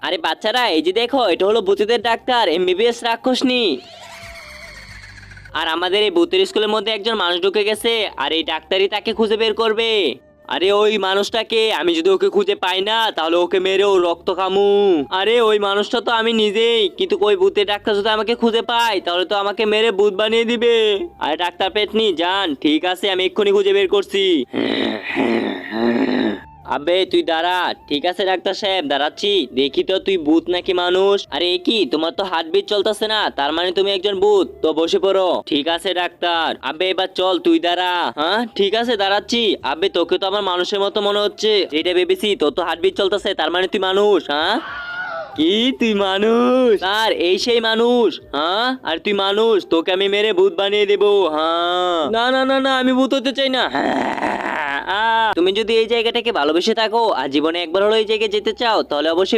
আরে বাচ্চারা, এই যে দেখো, এটা হলো ভূতেদের ডাক্তার এমবিবিএস রাক্ষসনী। আর আমাদের এই ভূতের স্কুলের মধ্যে একজন মানুষ ঢুকে গেছে, আর এই ডাক্তারই তাকে খুঁজে বের করবে। আরে ওই মানুষটাকে আমি যদি ওকে খুঁজে পাই না, তাহলে ওকে মেরে ও রক্ত খামু। আরে ওই মানুষটা তো আমি নিজেই, কিন্তু ওই ভূতের ডাক্তার যদি আমাকে খুঁজে পায়, তাহলে তো আমাকে মেরে ভূত বানিয়ে দিবে। আরে ডাক্তার পেটনি যান, ঠিক আছে, আমি এক্ষুনি খুঁজে বের করছি। আবে তুই দাঁড়া। ঠিক আছে ডাক্তার সাহেব, দাঁড়াচ্ছি। দেখি তো তুই ভূত নাকি মানুষ। আরে এ কি, তোমার তো হার্টবিট চলতেছে না, তার মানে তুমি একজন ভূত। তো বসে পড়ো। ঠিক আছে ডাক্তার। আবে এবার চল, তুই দাঁড়া। হ্যাঁ ঠিক আছে, দাঁড়াচ্ছি। আবে তোকে তো আমার মানুষের মতো মনে হচ্ছে, যেটা ভেবেছি। তোর তো হার্টবিট চলতেছে, তার মানে তুই মানুষ। হ্যাঁ কি তুই মানুষ? আর এই সেই মানুষ? হ্যাঁ আর তুই মানুষ, তোকে আমি মেরে ভূত বানিয়ে দেবো। হ্যাঁ না না না না, আমি ভূত হতে চাই না। তুমি যদি এই জায়গাটাকে ভালোবেসে থাকো আর জীবনে একবার হলো এই জায়গায় যেতে চাও, তাহলে অবশ্যই